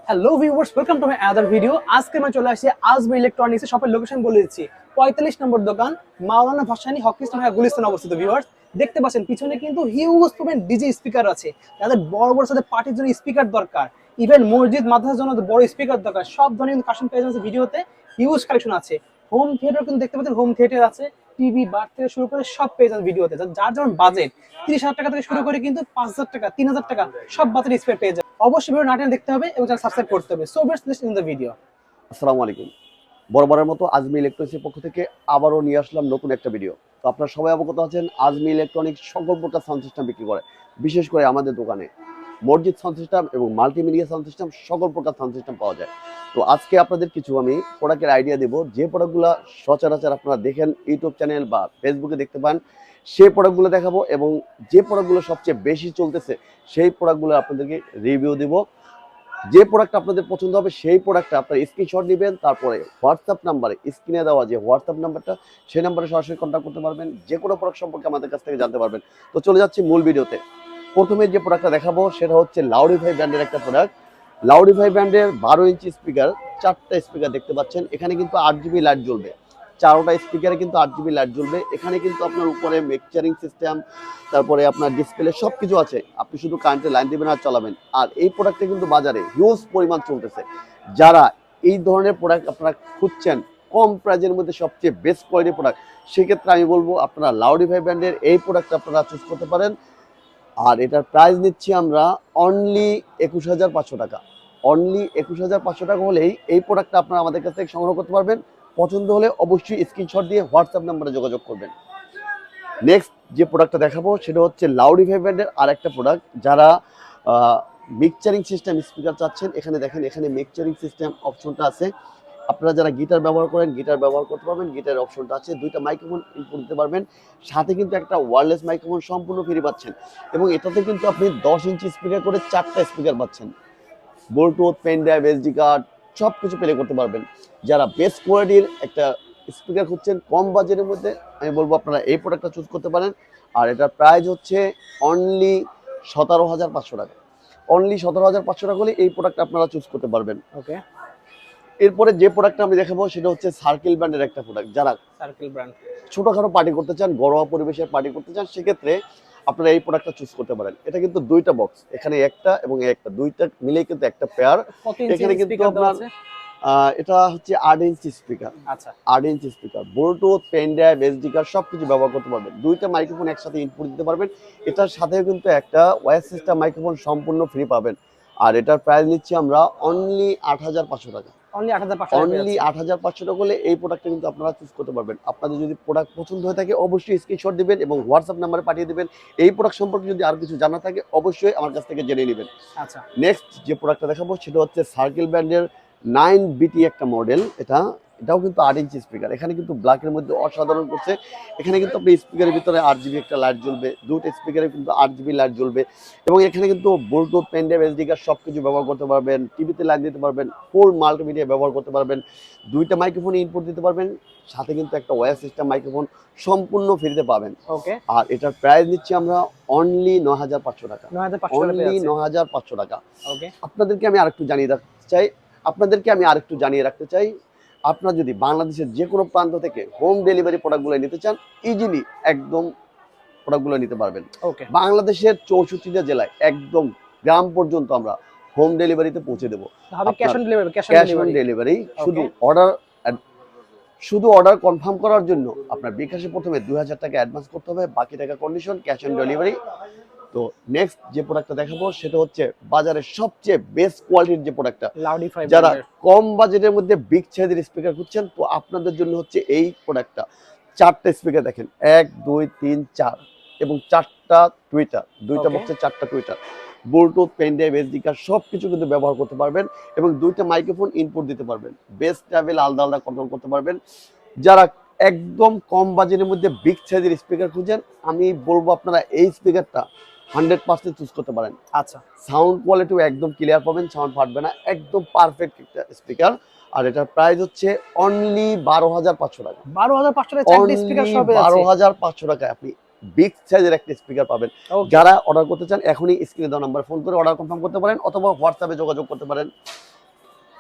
Hello viewers, welcome to my other video. আজকে আমি চলে আসছি আজমি ইলেকট্রনিক্সের শপের লোকেশন বলে দিচ্ছি। 45 নম্বর দোকান, মাওলানা ভাসানী হকি স্টেশন গুলিস্তান অবস্থিত। ভিউয়ার্স দেখতে পাচ্ছেন পিছনে কিন্তু হিউজ পরিমাণ ডিজে স্পিকার আছে। যাদের বড় বড় সাথে পার্টির জন্য স্পিকার দরকার, ইভেন মসজিদ মাদ্রাসার জন্য বড় স্পিকার দরকার, সব ধরনের কিন্তু কালেকশন পেয়ে যাচ্ছে। ভিডিওতে হিউজ কালেকশন আছে। হোম থিয়েটার কিন্তু দেখতে পাচ্ছেন, হোম থিয়েটার আছে, টিভি বার থেকে শুরু করে সব পেয়ে যাচ্ছে ভিডিওতে। যার যেমন বাজেট 30,000 টাকা থেকে শুরু করে কিন্তু 5,000 টাকা, 3,000 টাকা সব বাজেট স্পেয়ার পেয়ে যাচ্ছে। অবশ্যই ভিডিও না টেনে দেখতে হবে এবং চ্যানেল সাবস্ক্রাইব করতে হবে। So best list in the video. আসসালামু আলাইকুম। বরাবরের মতো আজমি ইলেকট্রনিক্সের পক্ষ থেকে আবারও নিয়ে আসলাম নতুন একটা ভিডিও। তো আপনারা সবাই অবগত আছেন আজমি ইলেকট্রনিক্স সকল প্রকার সাউন্ড সিস্টেম বিক্রি করে। বিশেষ করে আমাদের দোকানে মসজিদ সাউন্ড সিস্টেম এবং মাল্টিমিডিয়া সাউন্ড সিস্টেম সকল প্রকার সাউন্ড সিস্টেম পাওয়া যায়। তো আজকে আপনাদের কিছু আমি প্রোডাক্টের আইডিয়া দেবো, যে প্রোডাক্টগুলো সচরাচর আপনারা দেখেন ইউটিউব চ্যানেল বা ফেসবুকে দেখতে পান, সেই প্রোডাক্টগুলো দেখাবো এবং যে প্রোডাক্টগুলো সবচেয়ে বেশি চলতেছে সেই প্রোডাক্টগুলো আপনাদেরকে রিভিউ দেবো। যে প্রোডাক্ট আপনাদের পছন্দ হবে সেই প্রোডাক্টটা আপনার স্ক্রিনশট নেবেন, তারপরে হোয়াটসঅ্যাপ নাম্বারে, স্ক্রিনে দেওয়া যে হোয়াটসঅ্যাপ নাম্বারটা, সেই নাম্বারে সরাসরি কন্ট্যাক্ট করতে পারবেন, যে কোনো প্রোডাক্ট সম্পর্কে আমাদের কাছ থেকে জানতে পারবেন। তো চলে যাচ্ছি মূল ভিডিওতে। প্রথমে যে প্রোডাক্টটা দেখাবো সেটা হচ্ছে লাউডিফাই ব্র্যান্ডের একটা প্রোডাক্ট। লাউডিফাই ব্র্যান্ডের 12 ইঞ্চি স্পিকার, 4টা স্পিকার দেখতে পাচ্ছেন। এখানে কিন্তু 8GB লাইট জ্বলবে, 4টা স্পিকারে কিন্তু 8GB লাইট জ্বলবে। এখানে কিন্তু আপনার উপরে মিক্সচারিং সিস্টেম, তারপরে আপনার ডিসপ্লে সব কিছু আছে। আপনি শুধু কারেন্টের লাইন দিবেন আর চালাবেন। আর এই প্রোডাক্টটা কিন্তু বাজারে হিউজ পরিমাণ চলতেছে। যারা এই ধরনের প্রোডাক্ট আপনারা খুঁজছেন কম প্রাইজের মধ্যে সবচেয়ে বেস্ট কোয়ালিটির প্রোডাক্ট, সেক্ষেত্রে আমি বলবো আপনারা লাউডিফাই ব্র্যান্ডের এই প্রোডাক্টটা আপনারা চুজ করতে পারেন। আর এটার প্রাইস নিচ্ছি আমরা অনলি 21,500 টাকা। অনলি 21,500 টাকা হলেই এই প্রোডাক্টটা আপনারা আমাদের কাছ থেকে সংগ্রহ করতে পারবেন। পছন্দ হলে অবশ্যই স্ক্রিনশট দিয়ে হোয়াটসঅ্যাপ নাম্বারে যোগাযোগ করবেন। নেক্সট যে প্রোডাক্টটা দেখাবো সেটা হচ্ছে লাউডিফাই ব্র্যান্ডের আর একটা প্রোডাক্ট। যারা মিক্সচারিং সিস্টেম স্পিকার চাচ্ছেন, এখানে দেখেন, এখানে মিক্সচারিং সিস্টেম অপশনটা আছে। আপনারা যারা গিটার ব্যবহার করেন গিটার ব্যবহার করতে পারবেন, গিটারের অপশনটা আছে। 2টা মাইক্রোফোন ইনপুট দিতে পারবেন, সাথে কিন্তু একটা ওয়্যারলেস মাইক্রোফোন সম্পূর্ণ ফ্রি পাচ্ছেন। এবং এটাতে কিন্তু আপনি 10 ইঞ্চি স্পিকার করে 4টা স্পিকার পাচ্ছেন। Bluetooth, pen drive, SD card সব কিছু প্লে করতে পারবেন। যারা বেস্ট কোয়ালিটির একটা স্পিকার খুঁজছেন কম বাজেটের মধ্যে, আমি বলবো আপনারা এই প্রোডাক্টটা চুজ করতে পারেন। আর এটার প্রাইস হচ্ছে অনলি 17,500 টাকা। অনলি 17,500 টাকা হলে এই প্রোডাক্ট আপনারা চুজ করতে পারবেন। ওকে, এরপরে যে প্রোডাক্টটা আমি দেখাবো সেটা হচ্ছে সার্কেল ব্র্যান্ডের একটা প্রোডাক্ট। যারা সার্কেল ব্র্যান্ড ছোটখাটো পার্টি করতে চান, ঘরোয়া পরিবেশে পার্টি করতে চান, সেক্ষেত্রে আপনারা এই প্রোডাক্টটা চুজ করতে পারেন। এটা কিন্তু 2টা বক্স, এখানে একটা এবং একটা, 2টা মিলেই কিন্তু একটা পেয়ার। এখানে কিন্তু আপনার এটা হচ্ছে 8 ইঞ্চি স্পিকার। আচ্ছা, 8 inch speaker, Bluetooth, pen drive, SD card সবকিছু ব্যবহার করতে পারবেন। 2টা মাইক্রোফোন একসাথে ইনপুট দিতে পারবেন। এটার সাথে কিন্তু একটা ওয়্যার সিস্টেম মাইক্রোফোন সম্পূর্ণ ফ্রি পাবেন। আর এটার প্রাইস নিচ্ছি আমরা অনলি 8,500 টাকা। অনলি 8,500 অনলি 8,500 টাকা হলে এই প্রোডাক্টটা কিন্তু আপনারা চুজ করতে পারবেন। আপনাদের যদি প্রোডাক্ট পছন্দ হয়ে থাকে অবশ্যই স্ক্রিনশট দিবেন এবং হোয়াটসঅ্যাপ নাম্বারে পাঠিয়ে দিবেন। এই প্রোডাক্ট সম্পর্কে যদি আর কিছু জানা থাকে অবশ্যই আমার কাছ থেকে জেনে নেবেন। আচ্ছা, নেক্সট যে প্রোডাক্টটা দেখাবো সেটা হচ্ছে সার্কেল ব্র্যান্ডের 9BT একটা মডেল। এটাও কিন্তু 8 ইঞ্চি স্পিকার। এখানে কিন্তু ব্ল্যাকের মধ্যে অসাধারণ করছে। এখানে কিন্তু আপনি স্পিকারের ভিতরে 8GB একটা লাইট জ্বলবে, 2টা স্পিকারে কিন্তু 8GB লাইট জ্বলবে। এবং এখানে কিন্তু Bluetooth, pen drive, SD card সবকিছু ব্যবহার করতে পারবেন, টিভিতে লাইন দিতে পারবেন, ফুল মাল্টিমিডিয়া ব্যবহার করতে পারবেন, 2টা মাইক্রোফোন ইনপুট দিতে পারবেন, সাথে কিন্তু একটা ওয়্যার সিস্টেম মাইক্রোফোন সম্পূর্ণ ফ্রিতে পাবেন। ওকে। আর এটার প্রাইস নিচ্ছি আমরা অনলি 9,500 টাকা। 9,500 অনলি 9,500 টাকা। ওকে, আপনাদেরকে আমি আরেকটু জানিয়ে রাখতে চাই, আপনারা যদি বাংলাদেশের যে কোনো প্রান্ত থেকে হোম ডেলিভারি প্রোডাক্টগুলো নিতে চান, ইজিলি একদম প্রোডাক্টগুলো নিতে পারবেন। ওকে। বাংলাদেশের 64টা জেলায় একদম গ্রাম পর্যন্ত আমরা হোম ডেলিভারিতে পৌঁছে দেবো। হবে cash on delivery, cash on delivery. শুধু অর্ডার কনফার্ম করার জন্য আপনার বিকাশে প্রথমে 2,000 টাকা অ্যাডভান্স করতে হবে, বাকি টাকা কন্ডিশন, ক্যাশ অন ডেলিভারি। তো নেক্সট যে প্রোডাক্টটা দেখাবো সেটা হচ্ছে বাজারের সবচেয়ে বেস্ট কোয়ালিটির যে প্রোডাক্টটা। লাউডিফাই যারা কম বাজেটের মধ্যে বিগ সাইজের স্পিকার খুঁজছেন, তো আপনাদের জন্য হচ্ছে এই প্রোডাক্টটা। 4টা স্পিকার দেখেন, 1 2 3 4 এবং 4টা টুইটার, 2টা বক্সে 4টা tweeter, Bluetooth, pen drive, SD card সবকিছু কিন্তু ব্যবহার করতে পারবেন এবং 2টা মাইক্রোফোন ইনপুট দিতে পারবেন। বেস ট্রাভেল আলাদা আলাদা কন্ট্রোল করতে পারবেন। যারা একদম কম বাজেটের মধ্যে বিগ সাইজের স্পিকার খুঁজছেন, আমি বলবো আপনারা এই স্পিকারটা 100% চুজ করতে পারেন। আচ্ছা, সাউন্ড কোয়ালিটিও একদম ক্লিয়ার পাবেন, সাউন্ড ফাটবে না, একদম পারফেক্ট একটা স্পিকার। আর এটার প্রাইস হচ্ছে অনলি 12,500 টাকা। 12,500 টাকায় 4টা স্পিকার সব পেয়ে যাচ্ছে। 12,500 টাকায় আপনি বিগ সাইজের একটা স্পিকার পাবেন। যারা অর্ডার করতে চান এখনই স্ক্রিনে দেওয়া নাম্বার ফোন করে অর্ডার কনফার্ম করতে পারেন অথবা হোয়াটসঅ্যাপে যোগাযোগ করতে পারেন।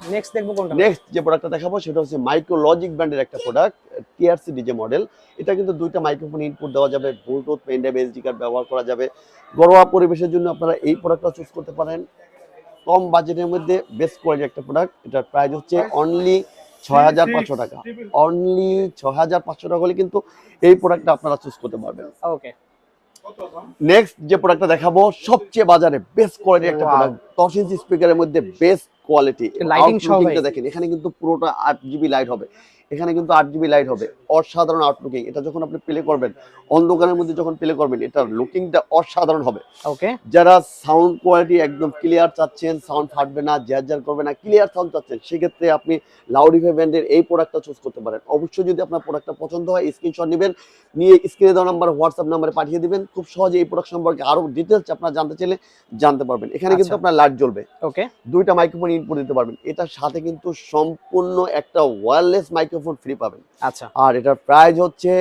নেক্সট দেখবো কোনটা? নেক্সট যে প্রোডাক্টটা দেখাবো সেটা হচ্ছে মাইক্রোলজিক ব্র্যান্ডের একটা প্রোডাক্ট, টিআরসি ডিজে মডেল। এটা কিন্তু দুইটা মাইক্রোফোন ইনপুট দেওয়া যাবে, Bluetooth, pen drive, SD card ব্যবহার করা যাবে। ঘরোয়া পরিবেশের জন্য আপনারা এই প্রোডাক্টটা চুজ করতে পারেন। কম বাজেটের মধ্যে বেস্ট কোয়ালিটির একটা প্রোডাক্ট। এটার প্রাইস হচ্ছে অনলি 6500 টাকা। অনলি 6500 টাকা হলে কিন্তু এই প্রোডাক্টটা আপনারা চুজ করতে পারবেন। ওকে, নেক্সট যে প্রোডাক্টটা দেখাবো সবচেয়ে বাজারে বেস্ট কোয়ালিটির একটা Wow. প্রোডাক্ট, 10 ইঞ্চি স্পিকারের মধ্যে বেস্ট কোয়ালিটি। Lighting সহ ভাই। দেখেন, এখানে কিন্তু পুরোটা 8GB লাইট হবে, এখানে কিন্তু 8GB লাইট হবে, অসাধারণ আউটলুকিং। এটা যখন আপনি প্লে করবেন, অন্ধকারের মধ্যে যখন প্লে করবেন, এটার লুকিংটা অসাধারণ হবে। ওকে, যারা সাউন্ড কোয়ালিটি একদম ক্লিয়ার চাচ্ছেন, সাউন্ড ফাটবে না, জ্যার করবে না, ক্লিয়ার সাউন্ড চাচ্ছেন, সেক্ষেত্রে আপনি লাউডিফাই ব্র্যান্ডের এই প্রোডাক্টটা চুজ করতে পারেন। অবশ্যই যদি আপনার প্রোডাক্টটা পছন্দ হয় স্ক্রিনশট নেবেন, নিয়ে স্ক্রিনে দেওয়া নাম্বার হোয়াটসঅ্যাপ নাম্বারে পাঠিয়ে দিবেন। খুব সহজে এই প্রোডাক্ট সম্পর্কে আরো ডিটেলস আপনারা জানতে চাইলে জানতে পারবেন। এখানে কিন্তু আপনার লাইট জ্বলবে, ওকে, দুইটা মাইক্রোফোন ইনপুট দিতে পারবেন। এটার সাথে কিন্তু সম্পূর্ণ একটা ওয়্যারলেস মাইক্রোফোন ফ্রি পাবেন। আচ্ছা, আর এটার প্রাইস হচ্ছে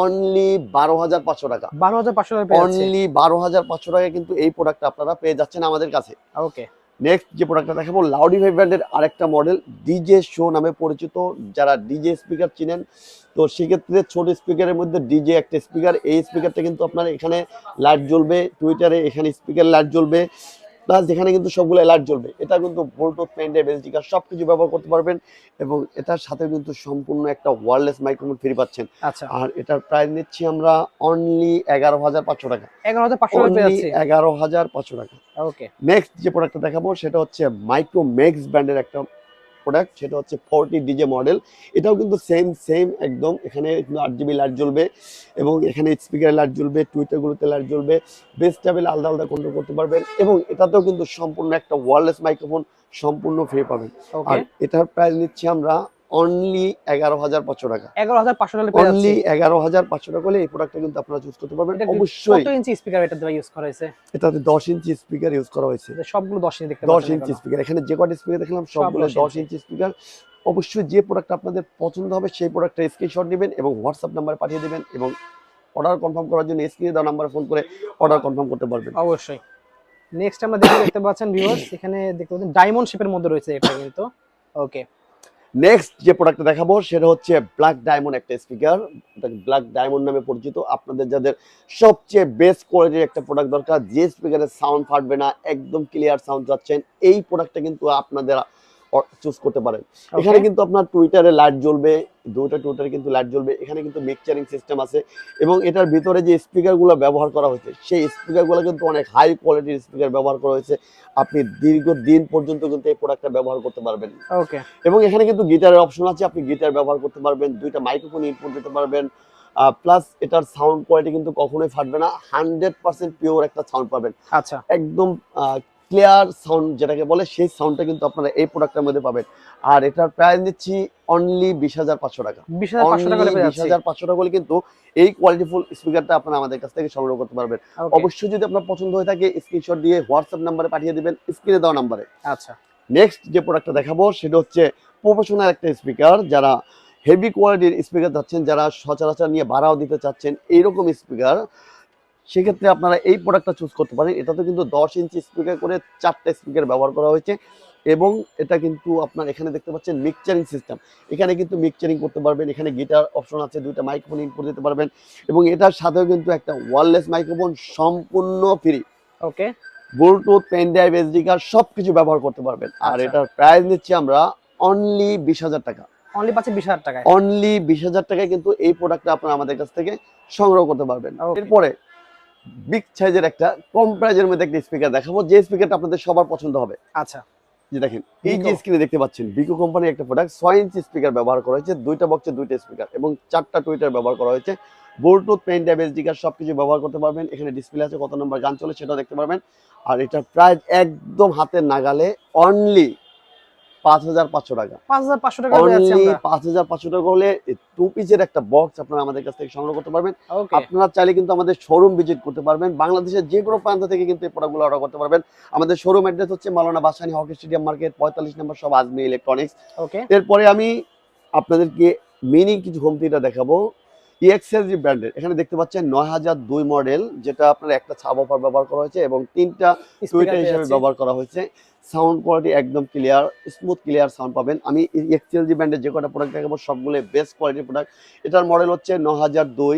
অনলি 12500 টাকা। 12500 টাকা পেয়ে যাচ্ছে। অনলি 12500 টাকা কিন্তু এই প্রোডাক্টটা আপনারা পেয়ে যাচ্ছেন আমাদের কাছে। ওকে, নেক্সট যে প্রোডাক্টটা দেখাবো লাউডিফাই ব্র্যান্ডের আরেকটা মডেল, ডিজে শো নামে পরিচিত। যারা ডিজে স্পিকার চিনেন, তো সেক্ষেত্রে ছোট স্পিকারের মধ্যে ডিজে একটা স্পিকার, এই স্পিকারটা কিন্তু আপনার এখানে লাইট জ্বলবে, টুইটারে এখানে স্পিকার লাইট জ্বলবে, প্লাস যেখানে কিন্তু সবগুলো লাইট জ্বলবে। এটা কিন্তু Bluetooth, pen drive, SD card সবকিছু ব্যবহার করতে পারবেন। এবং এটার সাথে কিন্তু সম্পূর্ণ একটা ওয়্যারলেস মাইক্রোফোন ফ্রি পাচ্ছেন। আচ্ছা, আর এটার প্রাইস নিচ্ছি আমরা অনলি 11500 টাকা। 11500 টাকা পেয়ে যাচ্ছে। 11500 টাকা। ওকে, নেক্সট যে প্রোডাক্টটা দেখাবো সেটা হচ্ছে মাইক্রোম্যাক্স ব্র্যান্ডের একটা প্রোডাক্ট, সেটা হচ্ছে 40 ডিজে মডেল। এটাও কিন্তু সেম একদম, এখানে 8GB লাইট জ্বলবে এবং এখানে স্পিকারে লাইট জ্বলবে, টুইটারগুলোতে লাইট জ্বলবে, বেস টেবিল আলাদা আলাদা কন্ট্রোল করতে পারবেন। এবং এটাতেও কিন্তু সম্পূর্ণ একটা ওয়্যারলেস মাইক্রোফোন সম্পূর্ণ ফ্রি পাবেন। ওকে, আর এটার প্রাইস নিচ্ছি আমরা অনলি 11500 টাকা। 11500 টাকা পেয়ে অনলি যাচ্ছে। 11500 টাকা হলে এই প্রোডাক্টটা কিন্তু আপনারা চুজ করতে পারবেন। এটা অবশ্যই কত ইঞ্চি স্পিকার এটা দিয়ে ইউজ করা হয়েছে? এটাতে 10 ইঞ্চি স্পিকার ইউজ করা হয়েছে। সবগুলো 10 ইঞ্চি দেখতে 10 পাচ্ছেন ইঞ্চি এগুলো। স্পিকার, এখানে যে কয়টা স্পিকার দেখলাম সবগুলো 10 ইঞ্চি স্পিকার। অবশ্যই যে প্রোডাক্ট আপনাদের পছন্দ হবে সেই প্রোডাক্টটা স্ক্রিনশট নেবেন এবং হোয়াটসঅ্যাপ নাম্বারে পাঠিয়ে দিবেন এবং অর্ডার কনফার্ম করার জন্য স্ক্রিনে দেওয়া নাম্বারে ফোন করে অর্ডার কনফার্ম করতে পারবেন। অবশ্যই। নেক্সট আমরা দেখতে পাচ্ছেন ভিউয়ার্স, এখানে দেখতে পাচ্ছেন ডায়মন্ড শেপের মধ্যে রয়েছে এটা কিন্তু। ওকে, নেক্সট যে প্রোডাক্টটা দেখাবো সেটা হচ্ছে ব্ল্যাক ডায়মন্ড একটা স্পিকার, ব্ল্যাক ডায়মন্ড নামে পরিচিত। আপনাদের যাদের সবচেয়ে বেস্ট কোয়ালিটির একটা প্রোডাক্ট দরকার, যে স্পিকারের সাউন্ড ফাটবে না, একদম ক্লিয়ার সাউন্ড যাচ্ছেন, এই প্রোডাক্টটা কিন্তু আপনাদের চুজ করতে পারেন। এখানে কিন্তু আপনার টুইটারে লাইট জ্বলবে, দুটো টুইটারে কিন্তু লাইট জ্বলবে, এখানে কিন্তু মিক্সচারিং সিস্টেম আছে এবং এটার ভিতরে যে স্পিকারগুলো ব্যবহার করা হয়েছে সেই স্পিকারগুলো কিন্তু অনেক হাই কোয়ালিটির স্পিকার ব্যবহার করা হয়েছে। আপনি দীর্ঘদিন পর্যন্ত কিন্তু এই প্রোডাক্টটা ব্যবহার করতে পারবেন। ওকে, এবং এখানে কিন্তু গিটারের অপশন আছে, আপনি গিটার ব্যবহার করতে পারবেন, দুইটা মাইক্রোফোন ইনপুট দিতে পারবেন। প্লাস এটার সাউন্ড কোয়ালিটি কিন্তু কখনোই ফাটবে না, 100% পিওর একটা সাউন্ড পাবেন। আচ্ছা, একদম ক্লিয়ার সাউন্ড যেটাকে বলে, সেই সাউন্ডটা কিন্তু আপনারা এই প্রোডাক্টের মধ্যে পাবেন। আর এটার প্রাইস নিচ্ছি অনলি 20500 টাকা। 20500 টাকা পেয়ে যাচ্ছে। 20500 টাকা হলে কিন্তু এই কোয়ালিটিফুল স্পিকারটা আপনারা আমাদের কাছ থেকে সংগ্রহ করতে পারবেন। ওকে, অবশ্যই যদি আপনার পছন্দ হয়ে থাকে স্ক্রিনশট দিয়ে হোয়াটসঅ্যাপ নাম্বারে পাঠিয়ে দিবেন, স্ক্রিনে দেওয়া নাম্বারে। আচ্ছা, নেক্সট যে প্রোডাক্টটা দেখাবো সেটা হচ্ছে প্রফেশনাল একটা স্পিকার। যারা হেভি কোয়ালিটির স্পিকার চাচ্ছেন, যারা সচরাচর নিয়ে ভাড়াও দিতে চাচ্ছেন এইরকম স্পিকার, সেক্ষেত্রে আপনারা এই প্রোডাক্টটা চুজ করতে পারেন। এটাতে কিন্তু 10 ইঞ্চি স্পিকার করে 4টা স্পিকার ব্যবহার করা হয়েছে এবং এটা কিন্তু আপনার এখানে দেখতে পাচ্ছেন মিক্সচারিং সিস্টেম, এখানে কিন্তু মিক্সচারিং করতে পারবেন, এখানে গিটার অপশন আছে, দুইটা মাইক্রোফোন ইনপুট দিতে পারবেন এবং এটার সাথেও কিন্তু একটা ওয়্যারলেস মাইক্রোফোন সম্পূর্ণ free, okay, bluetooth, pen drive, SD card সবকিছু ব্যবহার করতে পারবেন। আর আচ্ছা। এটার প্রাইস নিচ্ছি আমরা অনলি 20000 টাকা। অনলি পাচ্ছে 20000 টাকায়। অনলি 20000 টাকায় কিন্তু এই প্রোডাক্টটা আপনারা আমাদের কাছ থেকে সংগ্রহ করতে পারবেন। Okay. এরপরে বিগ সাইজের একটা কম প্রাইজের মধ্যে একটা স্পিকার দেখাবো, যে স্পিকারটা আপনাদের সবার পছন্দ হবে। আচ্ছা, যে দেখেন এই যে Vico। স্ক্রিনে দেখতে পাচ্ছেন, বিকো কোম্পানির একটা প্রোডাক্ট, 6 ইঞ্চি স্পিকার ব্যবহার করা হয়েছে, দুইটা বক্সে দুইটা স্পিকার এবং 4টা টুইটার ব্যবহার করা হয়েছে, Bluetooth, pen drive, SD card সবকিছু ব্যবহার করতে পারবেন। এখানে ডিসপ্লে আছে, কত নম্বর গান চলে সেটাও দেখতে পারবেন। আর এটার প্রাইস একদম হাতের নাগালে অনলি 5500 টাকা। 5500 টাকা পেয়ে যাচ্ছে অনলি আমরা। 5500 টাকা হলে 2 পিসের একটা বক্স আপনারা আমাদের কাছ থেকে সংগ্রহ করতে পারবেন। ওকে, আপনারা চাইলে কিন্তু আমাদের শোরুম ভিজিট করতে পারবেন, বাংলাদেশের যে কোনো প্রান্ত থেকে কিন্তু এই প্রোডাক্টগুলো অর্ডার করতে পারবেন। আমাদের শোরুম অ্যাড্রেস হচ্ছে মাওলানা ভাসানী হকি স্টেডিয়াম মার্কেট 45 নম্বর সব আজমি ইলেকট্রনিক্স। ওকে, এরপরে আমি আপনাদেরকে মিনি কিছু হোম থিয়েটার দেখাবো। EXLG ব্র্যান্ডের, এখানে দেখতে পাচ্ছেন 9002 মডেল, যেটা আপনার একটা সাব অফার ব্যবহার করা হয়েছে এবং 3টা টুইটার হিসেবে ব্যবহার করা হয়েছে। সাউন্ড কোয়ালিটি একদম ক্লিয়ার, স্মুথ ক্লিয়ার সাউন্ড পাবেন। আমি EXLG ব্র্যান্ডের যে কটা প্রোডাক্ট দেখাবো সবগুলো বেস্ট কোয়ালিটির প্রোডাক্ট। এটার মডেল হচ্ছে 9002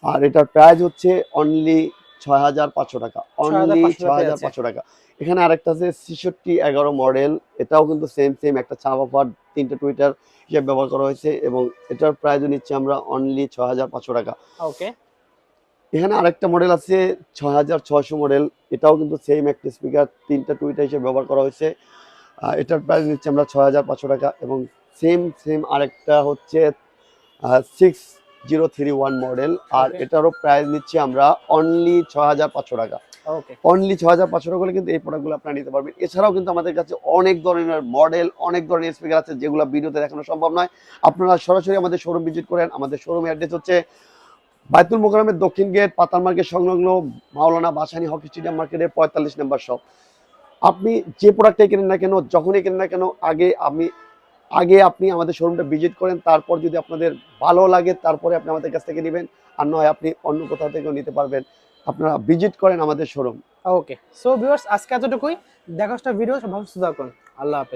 আর এটার প্রাইস হচ্ছে অনলি 6500 টাকা, অনলি 6500 টাকা। এখানে আরেকটা আছে 6611 মডেল, এটাও কিন্তু সেম একটা চাপ অফার 3টা টুইটার হিসেবে ব্যবহার করা হয়েছে এবং এটার প্রাইসও নিচ্ছি আমরা অনলি 6500 টাকা। ওকে, এখানে আরেকটা মডেল আছে 6600 মডেল, এটাও কিন্তু সেম একটা স্পিকার 3টা টুইটার হিসেবে ব্যবহার করা হয়েছে। এটার প্রাইস নিচ্ছি আমরা 6500 টাকা এবং সেম আরেকটা হচ্ছে 6031 মডেল, আর এটারও প্রাইস নিচ্ছি আমরা অনলি 6500 টাকা। ওকে, অনলি 6500 টাকা হলে কিন্তু এই প্রোডাক্টগুলো আপনারা নিতে পারবেন। এছাড়াও কিন্তু আমাদের কাছে অনেক ধরনের মডেল, অনেক ধরনের স্পিকার আছে যেগুলো ভিডিওতে দেখানো সম্ভব নয়। আপনারা সরাসরি আমাদের শোরুম ভিজিট করেন। আমাদের শোরুমের অ্যাড্রেস হচ্ছে বায়তুল মোকাররমের দক্ষিণ গেট, পাতাল মার্কেট সংলগ্ন মাওলানা ভাসানী হকি স্টেডিয়াম মার্কেটের 45 নম্বর শপ। আপনি যে প্রোডাক্টটাই কেনেন না কেন, যখনই কেনেন না কেন, আগে আপনি আমাদের শোরুমটা ভিজিট করেন, তারপর যদি আপনাদের ভালো লাগে তারপরে আপনি আমাদের কাছ থেকে নেবেন, আর নয় আপনি অন্য কোথাও থেকেও নিতে পারবেন। আপনারা ভিজিট করেন আমাদের শোরুম। ওকে। সো ভিউয়ার্স, আজকে এতটুকুই। দেখা হচ্ছে ভিডিও, সব ভালো সুস্থ থাকুন। আল্লাহ হাফেজ।